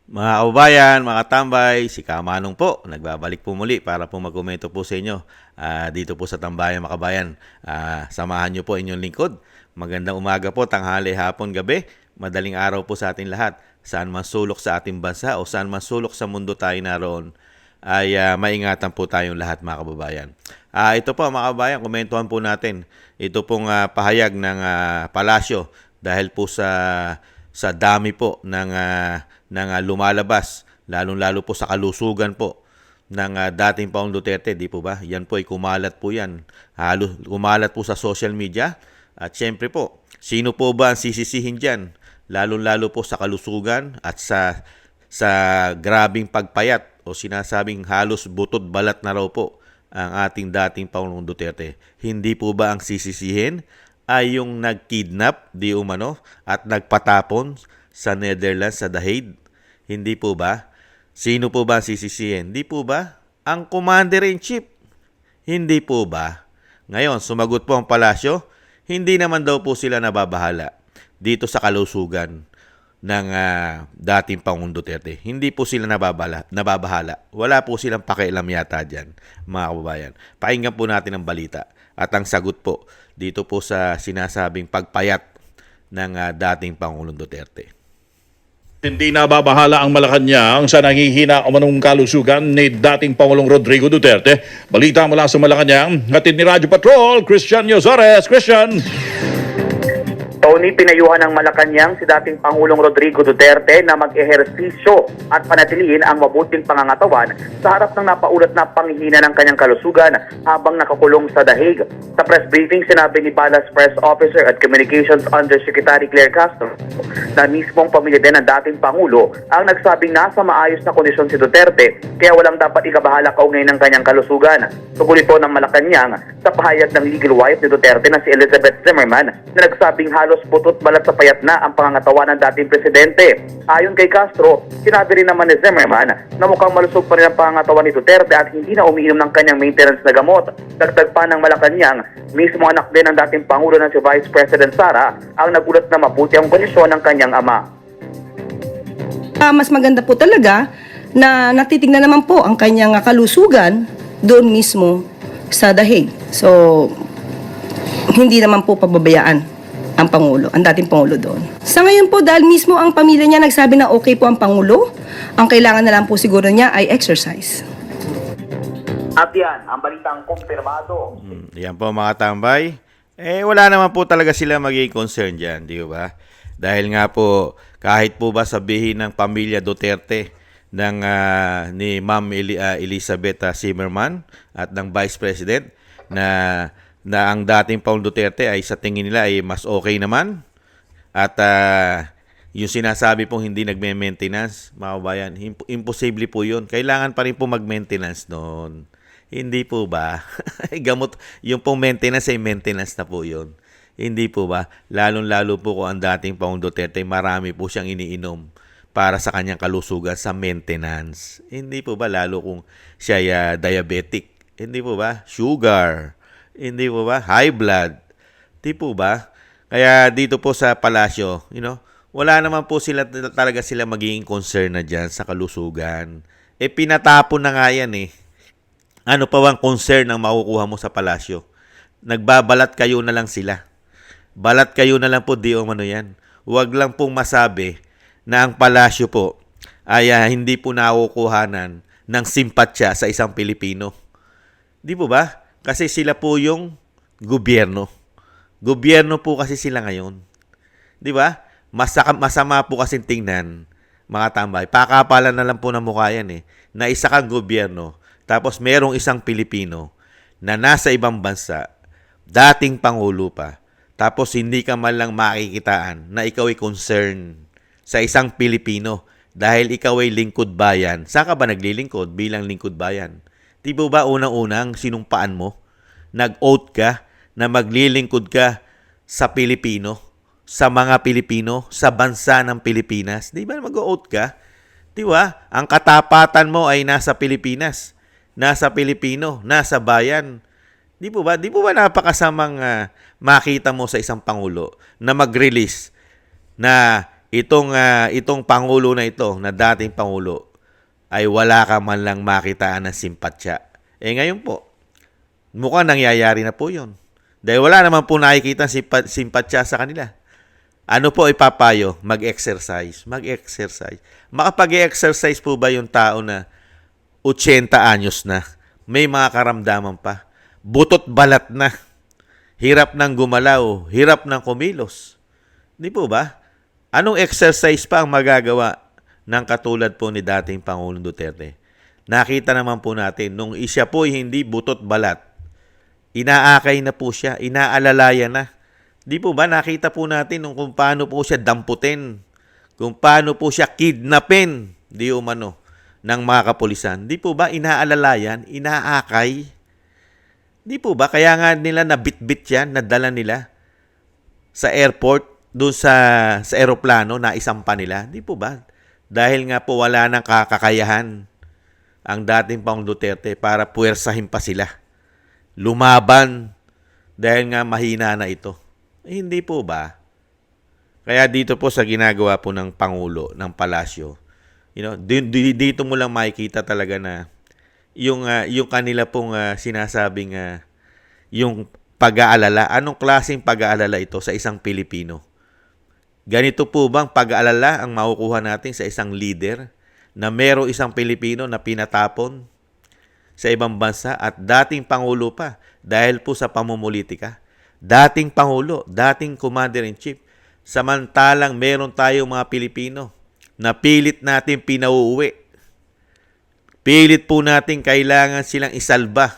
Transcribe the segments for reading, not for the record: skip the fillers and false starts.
Mga kababayan, mga tambay, si Kamanong po, nagbabalik po muli para po magkomento po sa inyo dito po sa Tambayan mga kabayan. Samahan nyo po inyong lingkod. Magandang umaga po, tanghali, hapon, gabi. Madaling araw po sa ating lahat. Saan man sulok sa ating bansa o saan man sulok sa mundo tayo naroon, ay maingatan po tayong lahat mga kababayan. Ito po mga kababayan, komentuhan po natin. Ito pong pahayag ng palasyo dahil po sa dami po ng lumalabas, lalong-lalo po sa kalusugan po ng dating Pangulong Duterte, di po ba? Yan po ay kumalat po yan. Kumalat po sa social media. At syempre po, sino po ba ang sisisihin dyan? Lalong-lalo po sa kalusugan at sa grabing pagpayat o sinasabing halos butot balat na raw po ang ating dating Pangulong Duterte. Hindi po ba ang sisisihin ay yung nagkidnap di umano at nagpatapon sa Netherlands sa The Hague? Hindi po ba? Sino po ba ang sisisihin? Hindi po ba? Ang Commander-in-Chief. Hindi po ba? Ngayon, sumagot po ang palasyo, hindi naman daw po sila nababahala dito sa kalusugan ng dating Pangulong Duterte. Hindi po sila nababahala. Wala po silang pakialam yata dyan, mga kababayan. Pakinggan po natin ang balita at ang sagot po dito po sa sinasabing pagpayat ng dating Pangulong Duterte. Hindi nababahala ang Malacanang sa nanghihina o manong kalusugan ni dating Pangulong Rodrigo Duterte. Balita mula sa Malacanang, hatid ni Radyo Patrol, Christian Yosores. Christian! Tony, pinayuhan ng Malacanang si dating Pangulong Rodrigo Duterte na mag-ehersisyo at panatilihin ang mabuting pangangatawan sa harap ng napaulat na panghihina ng kanyang kalusugan habang nakakulong sa The Hague. Sa press briefing, sinabi ni Balas Press Officer at Communications Undersecretary Claire Castro na mismong pamilya din ng dating Pangulo ang nagsabing nasa maayos na kondisyon si Duterte kaya walang dapat ikabahala kaugnay ng kanyang kalusugan. Tugulo ito ng Malacanang sa pahayag ng legal wife ni Duterte na si Elizabeth Zimmerman na nagsabing halos butot balat sa payat na ang pangangatawan ng dating presidente. Ayon kay Castro, sinabi rin naman ni Zimmerman na mukhang malusog pa rin ang pangangatawan ni Duterte at hindi na umiinom ng kanyang maintenance na gamot. Dagdag pa ng Malacanang, mismo anak din ng dating Pangulo na si Vice President Sara ang nagulat na mabuti ang kondisyon ng kanyang ama. Mas maganda po talaga na natitignan naman po ang kanyang kalusugan doon mismo sa The Hague. So, hindi naman po pababayaan ang Pangulo, ang dating Pangulo doon. Sa ngayon po, dahil mismo ang pamilya niya nagsabi na okay po ang Pangulo, ang kailangan na lang po siguro niya ay exercise. At yan, ang balitang kumpirmado. Yan po mga tambay. Wala naman po talaga sila magiging concern dyan, di ba? Dahil nga po, kahit po ba sabihin ng pamilya Duterte ni Ma'am Elizabeth Zimmerman at ng Vice President na ang dating Pangulong Duterte ay sa tingin nila ay mas okay naman at yung sinasabi pong hindi nagme-maintenance, mga kabayan, imposible po yun. Kailangan pa rin po mag-maintenance noon. Hindi po ba? Gamot, yung pong maintenance ay maintenance na po yun. Hindi po ba? Lalong-lalo po kung ang dating Pangulong Duterte, marami po siyang iniinom para sa kanyang kalusugan sa maintenance. Hindi po ba? Lalo kung siya ay diabetic. Hindi po ba? Sugar. Hindi po ba? High blood. Hindi po ba? Kaya dito po sa palasyo, wala naman po talaga sila magiging concern na dyan sa kalusugan. Pinatapon na nga yan eh. Ano pa bang concern ang makukuha mo sa palasyo? Nagbabalat kayo na lang sila. Balat kayo na lang po, di o ano yan. Huwag lang pong masabi na ang palasyo po ay hindi po nakukuhanan ng simpatsya sa isang Pilipino. Di po ba? Kasi sila po yung gobyerno. Gobyerno po kasi sila ngayon. Di ba? Masama po kasi tingnan, mga tambay. Pakapalan na lang po ng mukha yan eh. Na isa kang gobyerno, tapos merong isang Pilipino na nasa ibang bansa, dating Pangulo pa, tapos hindi ka man lang makikitaan na ikaw ay concern sa isang Pilipino dahil ikaw ay lingkod bayan. Saan ka ba naglilingkod bilang lingkod bayan? Di ba unang-unang sinumpaan mo? Nag-oath ka na maglilingkod ka sa Pilipino, sa mga Pilipino, sa bansa ng Pilipinas. Di ba mag-oath ka? Di ba? Ang katapatan mo ay nasa Pilipinas, nasa Pilipino, nasa bayan. Di po ba? Di po ba napakasamang makita mo sa isang Pangulo na mag-release na itong pangulo na ito, na dating pangulo, ay wala ka man lang makitaan ng simpatsya. Ngayon po, mukhang nangyayari na po yun. Dahil wala naman po nakikita simpatsya sa kanila. Ano po ipapayo? Mag-exercise. Mag-exercise. Makapag-exercise po ba yung tao na 80 anyos na? May mga karamdaman pa. Butot balat na. Hirap ng gumalaw. Hirap ng kumilos. Di po ba? Anong exercise pa ang magagawa ng katulad po ni dating Pangulong Duterte? Nakita naman po natin, nung siya po hindi butot balat, inaakay na po siya, inaalalaya na. Di po ba nakita po natin kung paano po siya damputin, kung paano po siya kidnapin, di umano, ng mga kapulisan. Di po ba inaalalayan, inaakay? Di po ba kaya nga nila nabitbit yan, nadala nila sa airport, doon sa eroplano na isampa nila? Di po ba? Dahil nga po wala nang kakakayahan ang dating Pangulong Duterte para puwersahin pa sila. Lumaban dahil nga mahina na ito. Hindi po ba? Kaya dito po sa ginagawa po ng Pangulo, ng Palasyo, dito mo lang makikita talaga na yung kanila pong sinasabing yung pag-aalala. Anong klaseng pag-aalala ito sa isang Pilipino? Ganito po bang pag-aalala ang makukuha natin sa isang leader na merong isang Pilipino na pinatapon sa ibang bansa at dating Pangulo pa dahil po sa pamumulitika? Dating Pangulo, dating Commander-in-Chief. Samantalang meron tayong mga Pilipino na pilit natin pinauuwi. Pilit po natin kailangan silang isalba.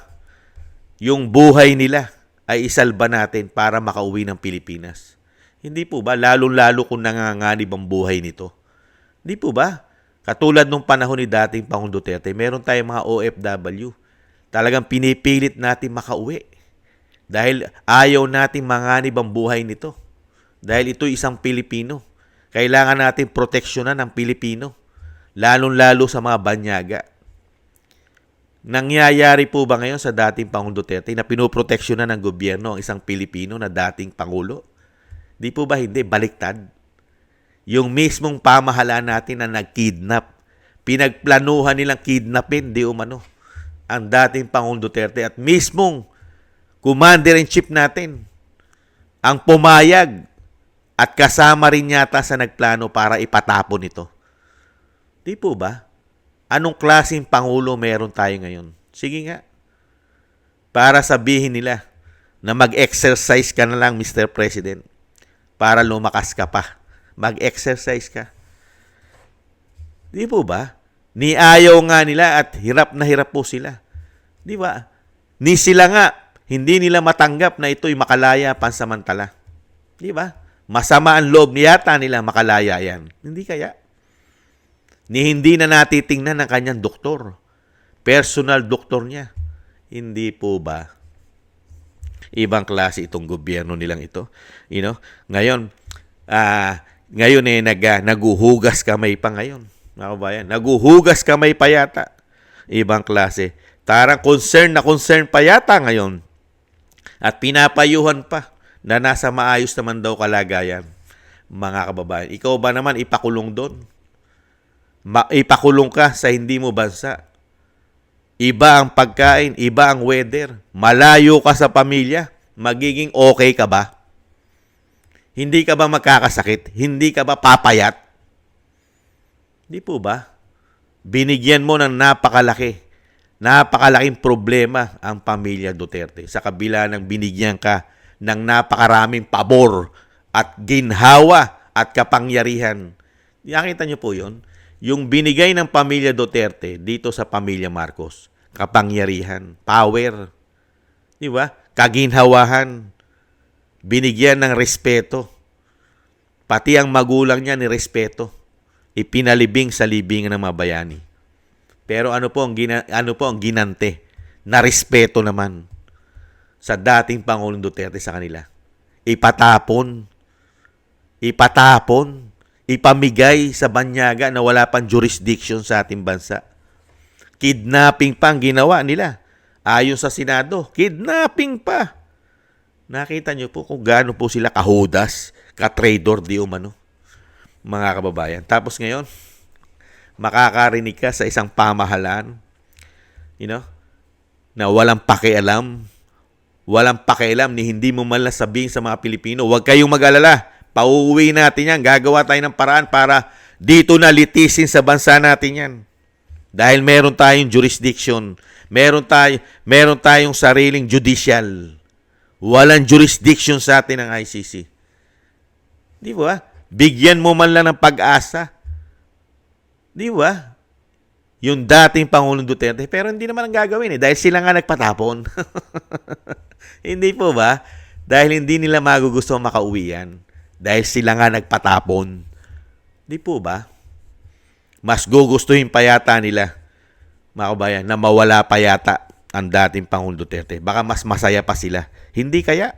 Yung buhay nila ay isalba natin para makauwi ng Pilipinas. Hindi po ba? Lalo-lalo kung nanganganib ang buhay nito. Hindi po ba? Katulad nung panahon ni dating Pangulong Duterte, meron tayong mga OFW. Talagang pinipilit natin makauwi. Dahil ayaw natin manganib ang buhay nito. Dahil ito isang Pilipino. Kailangan natin proteksyonan ng Pilipino. Lalong-lalo sa mga banyaga. Nangyayari po ba ngayon sa dating Pangulong Duterte na pinoproteksyonan ng gobyerno ang isang Pilipino na dating Pangulo? Di po ba hindi? Baliktad. Yung mismong pamahalaan natin na nag-kidnap, pinagplanuhan nilang kidnapin, di umano, ang dating Pangulong Duterte at mismong Commander-in-Chief natin ang pumayag at kasama rin yata sa nagplano para ipatapon ito. Di po ba? Anong klaseng Pangulo meron tayo ngayon? Sige nga. Para sabihin nila na mag-exercise ka na lang, Mr. President, para lumakas ka pa. Mag-exercise ka. Di po ba? Ni ayaw nga nila at hirap na hirap po sila. Di ba? Ni sila nga, hindi nila matanggap na ito'y makalaya pansamantala. Di ba? Masama ang loob niyata nila makalaya yan. Hindi kaya? Ni hindi na natitingnan ng kanyang doktor. Personal doktor niya. Hindi po ba? Ibang klase itong gobyerno nilang ito. Ngayon, naguhugas kamay pa ngayon. Mga kabayan, naguhugas kamay pa yata. Ibang klase. Tarang concern na concern pa yata ngayon. At pinapayuhan pa na nasa maayos naman daw kalagayan. Mga kababayan, ikaw ba naman ipakulong doon? Ipakulong ka sa hindi mo bansa. Iba ang pagkain, iba ang weather. Malayo ka sa pamilya. Magiging okay ka ba? Hindi ka ba magkakasakit? Hindi ka ba papayat? Di po ba? Binigyan mo ng napakalaking problema ang pamilya Duterte. Sa kabila ng binigyan ka ng napakaraming pabor at ginhawa at kapangyarihan. Nakita niyo po yun? Yung binigay ng pamilya Duterte dito sa pamilya Marcos. Kapangyarihan, power, di ba? Kaginhawahan, binigyan ng respeto. Pati ang magulang niya ni respeto. Ipinalibing sa libingan ng mga bayani. Pero ano po ang ginante? Na respeto naman sa dating Pangulong Duterte sa kanila. Ipatapon, ipamigay sa banyaga na wala pang jurisdiction sa ating bansa. Kidnapping pa ang ginawa nila. Ayon sa Senado, kidnapping pa. Nakita niyo po kung gaano po sila kahudas, ka-traitor di umano. mga kababayan. Tapos ngayon, makakarinig ka sa isang pamahalaan, na walang pakialam ni hindi mo man lang sabihin sa mga Pilipino, huwag kayong mag-alala, pauuwi natin yan, gagawa tayo ng paraan para dito na litisin sa bansa natin yan. Dahil meron tayong jurisdiction, meron tayong sariling judicial. Walang jurisdiction sa atin ng ICC. Di ba? Bigyan mo man lang ng pag-asa. Di ba? Yung dating Pangulong Duterte, pero hindi naman ang gagawin dahil sila nga nagpatapon. Hindi po ba? Dahil hindi nila magugusto makauwi yan. Dahil sila nga nagpatapon. Di po ba? Mas gugustuhin pa yata nila, mga kabayan, na mawala pa yata ang dating Pangulong Duterte. Baka mas masaya pa sila. Hindi kaya?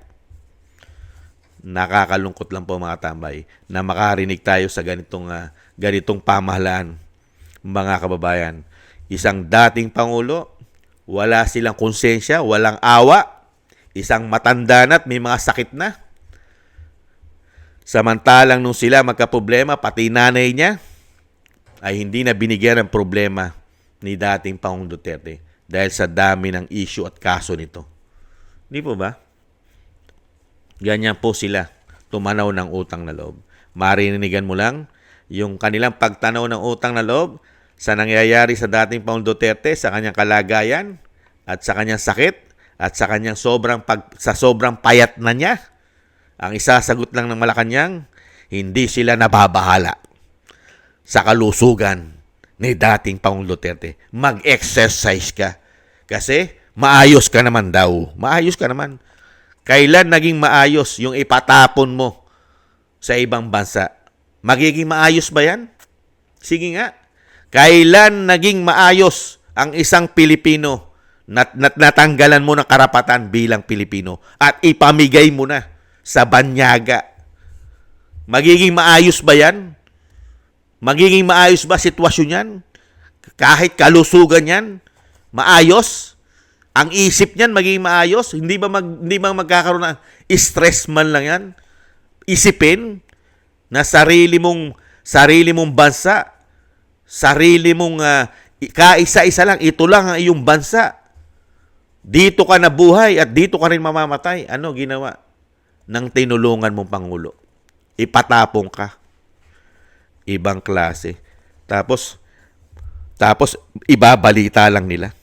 Nakakalungkot lang po mga tambay na makarinig tayo sa ganitong pamahalaan. Mga kababayan, isang dating Pangulo, wala silang konsensya, walang awa, isang matanda na at may mga sakit na. Samantalang nung sila magkaproblema, pati nanay niya, ay hindi na binigyan ng problema ni dating Pangulong Duterte dahil sa dami ng issue at kaso nito. Di po ba? Ganyan po sila tumanaw ng utang na loob. Marinigan mo lang yung kanilang pagtanaw ng utang na loob sa nangyayari sa dating Pangulong Duterte, sa kanyang kalagayan at sa kanyang sakit at sa kanyang sobrang payat na niya. Ang isasagot lang ng Malacanang, hindi sila nababahala sa kalusugan ni dating Pangulong Duterte. Mag-exercise ka kasi maayos ka naman daw. Maayos ka naman. Kailan naging maayos yung ipatapon mo sa ibang bansa? Magiging maayos ba yan? Sige nga. Kailan naging maayos ang isang Pilipino na natanggalan mo ng karapatan bilang Pilipino at ipamigay mo na sa banyaga? Magiging maayos ba yan? Magiging maayos ba sitwasyon yan? Kahit kalusugan yan? Maayos? Ang isip niyan magiging maayos? Hindi ba magkakaroon ng stress man lang yan? Isipin na sarili mong bansa, sarili mong kaisa-isa lang, ito lang ang iyong bansa. Dito ka nabuhay at dito ka rin mamamatay. Ano ginawa ng tinulungan mong Pangulo? Ipatapong ka. Ibang klase. Tapos ibabalita lang nila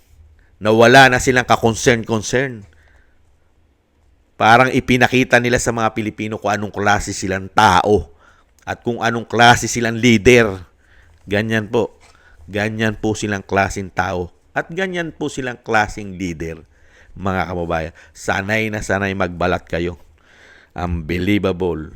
na wala na silang ka-concern. Parang ipinakita nila sa mga Pilipino kung anong klase silang tao at kung anong klase silang leader. Ganyan po. Ganyan po silang klaseng tao at ganyan po silang klaseng leader, mga kababayan. Sanay na sanay magbalat kayo. Unbelievable.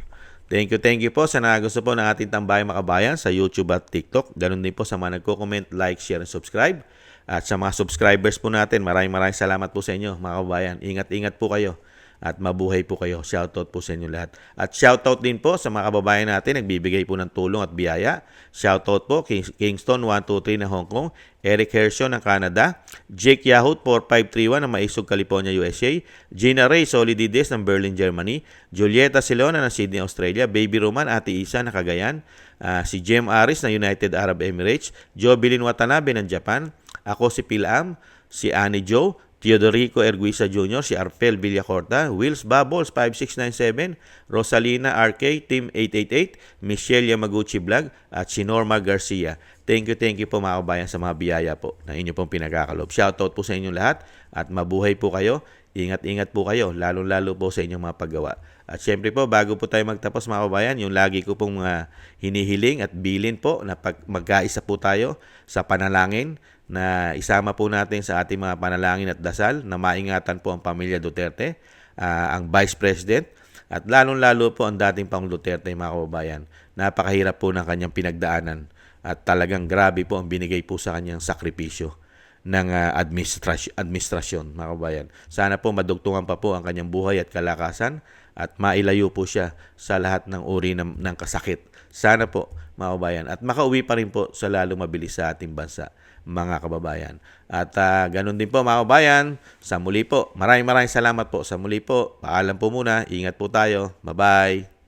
Thank you po sa gusto po ng ating tambayang makabayan sa YouTube at TikTok. Ganun din po sa mga nagko-comment, like, share, and subscribe. At sa mga subscribers po natin, maraming salamat po sa inyo, mga kababayan. Ingat-ingat po kayo at mabuhay po kayo. Shoutout po sa inyo lahat. At shoutout din po sa mga kababayan natin, nagbibigay po ng tulong at biyaya. Shoutout po Kingston 123 ng Hong Kong, Eric Hershon ng Canada, Jake Yahut 4531 ng Maisog, California, USA, Gina Ray Solidides ng Berlin, Germany, Julieta Silona ng Sydney, Australia, Baby Roman, Ate Isa ng Cagayan, si Jem Aris ng United Arab Emirates, Jobilin Watanabe ng Japan, ako si Pilam, si Annie Joe, Teodorico Erguisa Jr., si Arfel Villacorta, Wills Bubbles 5697, Rosalina RK, Team 888, Michelle Yamaguchi Vlog, at si Norma Garcia. Thank you po mga kabayan sa mga biyaya po na inyo pong pinagkakalob. Shoutout po sa inyong lahat at mabuhay po kayo. Ingat-ingat po kayo, lalo-lalo po sa inyong mga paggawa. At syempre po, bago po tayo magtapos mga kabayan, yung lagi ko pong hinihiling at bilin po na magkaisa po tayo sa panalangin na isama po natin sa ating mga panalangin at dasal na maingatan po ang pamilya Duterte, ang Vice President, at lalong-lalo po ang dating Pangulong Duterte, mga kababayan. Napakahirap po ng kanyang pinagdaanan at talagang grabe po ang binigay po sa kanyang sakripisyo ng administrasyon, mga kababayan. Sana po madugtungan pa po ang kanyang buhay at kalakasan at mailayo po siya sa lahat ng uri ng kasakit. Sana po, mga kababayan, at makauwi pa rin po sa lalong mabilis sa ating bansa, mga kababayan. At ganun din po, mga kababayan, sa muli po. Maraming salamat po. Sa muli po, paalam po muna. Ingat po tayo. Bye-bye.